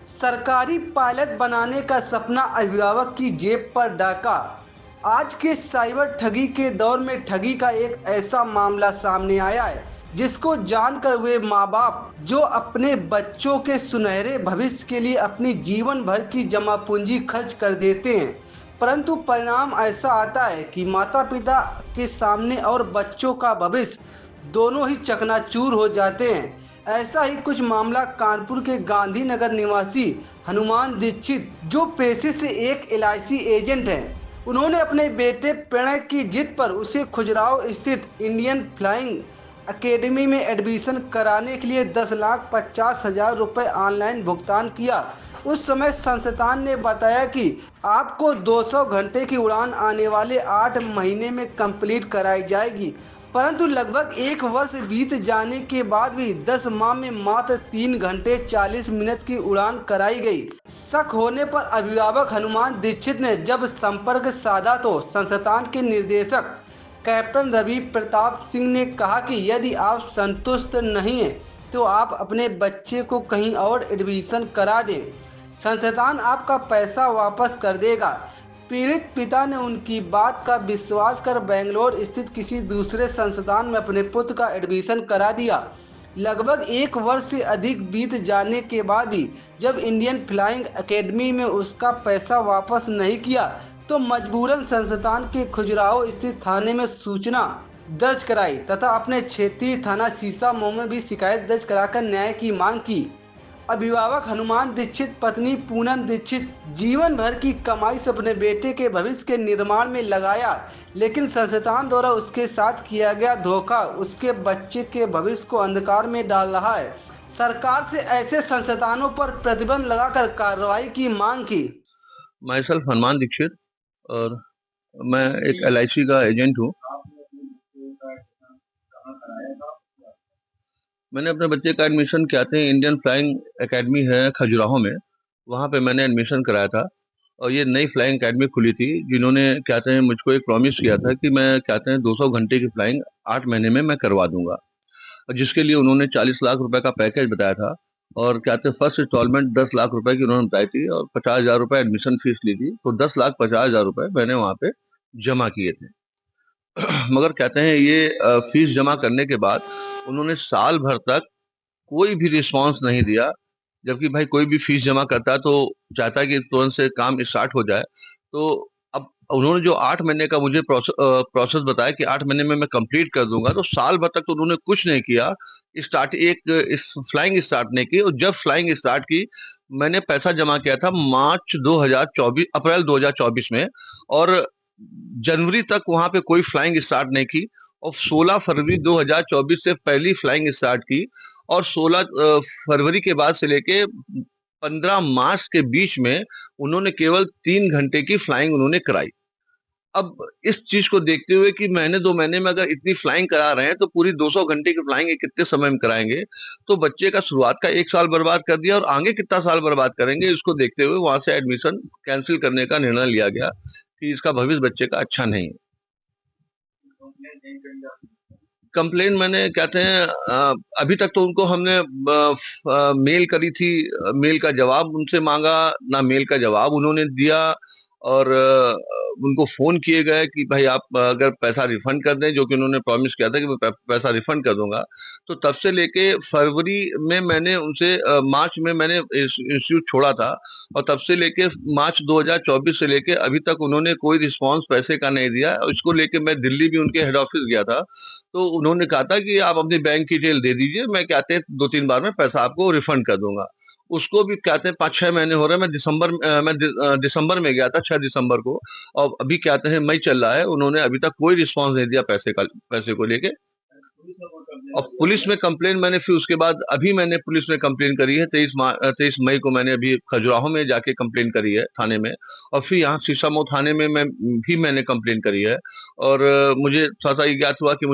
सरकारी पायलट बनाने का सपना अभिभावक की जेब पर डाका। आज के साइबर ठगी के दौर में ठगी का एक ऐसा मामला सामने आया है जिसको जानकर वे माँ बाप जो अपने बच्चों के सुनहरे भविष्य के लिए अपनी जीवन भर की जमा पूंजी खर्च कर देते हैं, परंतु परिणाम ऐसा आता है कि माता पिता के सामने और बच्चों का भविष्य दोनों ही चकनाचूर हो जाते हैं। ऐसा ही कुछ मामला कानपुर के गांधीनगर निवासी हनुमान दीक्षित, जो पेशे से एक एलआईसी एजेंट हैं, उन्होंने अपने बेटे प्रणय की जिद पर उसे खजुराहो स्थित इंडियन फ्लाइंग एकेडमी में एडमिशन कराने के लिए 10,50,000 रुपये ऑनलाइन भुगतान किया। उस समय संस्थान ने बताया कि आपको 200 घंटे की उड़ान आने वाले 8 महीने में कंप्लीट कराई जाएगी, परंतु लगभग 1 वर्ष बीत जाने के बाद भी 10 माह में मात्र 3 घंटे 40 मिनट की उड़ान कराई गई। शक होने पर अभिभावक हनुमान दीक्षित ने जब संपर्क साधा तो संस्थान के निदेशक कैप्टन रवि प्रताप सिंह ने कहा कि यदि आप संतुष्ट नहीं हैं तो आप अपने बच्चे को कहीं और एडमिशन करा दें, संस्थान आपका पैसा वापस कर देगा। पीड़ित पिता ने उनकी बात का विश्वास कर बेंगलोर स्थित किसी दूसरे संस्थान में अपने पुत्र का एडमिशन करा दिया। लगभग 1 वर्ष से अधिक बीत जाने के बाद भी जब इंडियन फ्लाइंग एकेडमी में उसका पैसा वापस नहीं किया तो मजबूरन संस्थान के खजुराहो स्थित थाने में सूचना दर्ज कराई तथा अपने क्षेत्रीय थाना सीसामऊ में भी शिकायत दर्ज कराकर न्याय की मांग की। अभिभावक हनुमान दीक्षित पत्नी पूनम दीक्षित जीवन भर की कमाई से अपने बेटे के भविष्य के निर्माण में लगाया, लेकिन संस्थान द्वारा उसके साथ किया गया धोखा उसके बच्चे के भविष्य को अंधकार में डाल रहा है। सरकार से ऐसे संस्थानों पर प्रतिबंध लगाकर कार्रवाई की मांग की। माई सेल्फ हनुमान दीक्षित और मैं एक एलआईसी का एजेंट हूँ। मैंने अपने बच्चे का एडमिशन किया था, इंडियन फ्लाइंग एकेडमी है खजुराहो में, वहाँ पे मैंने एडमिशन कराया था। और ये नई फ्लाइंग एकेडमी खुली थी, जिन्होंने कहते हैं मुझको एक प्रॉमिस किया था कि मैं कहते हैं 200 घंटे की फ्लाइंग 8 महीने में मैं करवा दूंगा, और जिसके लिए उन्होंने 40 लाख रुपए का पैकेज बताया था। और कहते हैं फर्स्ट इंस्टॉलमेंट 10 लाख रुपए की उन्होंने बताई थी और 50,000 रुपए एडमिशन फीस ली थी, तो 10,50,000 रुपए मैंने वहाँ पे जमा किए थे। मगर कहते हैं ये फीस जमा करने के बाद उन्होंने साल भर तक कोई भी रिस्पांस नहीं दिया, जबकि भाई कोई भी फीस जमा करता है तो चाहता है कि तुरंत से काम स्टार्ट हो जाए। तो अब उन्होंने जो 8 महीने का मुझे प्रोसेस बताया कि 8 महीने में मैं कंप्लीट कर दूंगा, तो साल भर तक तो उन्होंने कुछ नहीं किया। इस फ्लाइंग स्टार्ट नहीं की, और जब फ्लाइंग स्टार्ट की मैंने पैसा जमा किया था अप्रैल 2024 में, और जनवरी तक वहां पे कोई फ्लाइंग स्टार्ट नहीं की, और 16 फरवरी 2024 से पहली फ्लाइंग स्टार्ट की, और 16 फरवरी के बाद से लेके 15 मार्च के बीच में उन्होंने केवल 3 घंटे की फ्लाइंग उन्होंने कराई। अब इस चीज को देखते हुए कि महीने 2 महीने में अगर इतनी फ्लाइंग करा रहे हैं तो पूरी 200 घंटे की फ्लाइंग कितने समय में कराएंगे, तो बच्चे का शुरुआत का 1 साल बर्बाद कर दिया, और आगे कितना साल बर्बाद करेंगे इसको देखते हुए वहां से एडमिशन कैंसिल करने का निर्णय लिया गया कि इसका भविष्य बच्चे का अच्छा नहीं है। कंप्लेन मैंने कहते हैं अभी तक तो उनको हमने मेल करी थी, मेल का जवाब उनसे मांगा, ना मेल का जवाब उन्होंने दिया, और उनको फोन किए गए कि भाई आप अगर पैसा रिफंड कर दें, जो कि उन्होंने प्रॉमिस किया था कि मैं पैसा रिफंड कर दूंगा। तो तब से लेके फरवरी में मैंने उनसे मार्च में मैंने इंस्टीट्यूट छोड़ा था, और तब से लेके मार्च 2024 से लेके अभी तक उन्होंने कोई रिस्पांस पैसे का नहीं दिया। इसको लेके मैं दिल्ली भी उनके हेड ऑफिस गया था, तो उन्होंने कहा था कि आप अपनी बैंक की डिटेल दे दीजिए, मैं कहते हैं 2-3 बार में पैसा आपको रिफंड कर दूंगा। उसको भी कहते हैं 5-6 महीने हो रहे हैं। मैं दिसंबर में गया था, 6 दिसंबर को, और अभी कहते हैं मई चल रहा है, उन्होंने अभी तक कोई रिस्पांस नहीं दिया पैसे को लेके। और पुलिस में कंप्लेन मैंने फिर उसके बाद अभी मैंने पुलिस में कंप्लेन करी है, 23 मई को मैंने अभी खजुराहो में जाके कंप्लेन करी है थाने में, और फिर यहाँ सीसामऊ थाने में मैंने कंप्लेन करी है। और मुझे थोड़ा सा ये ज्ञात हुआ कि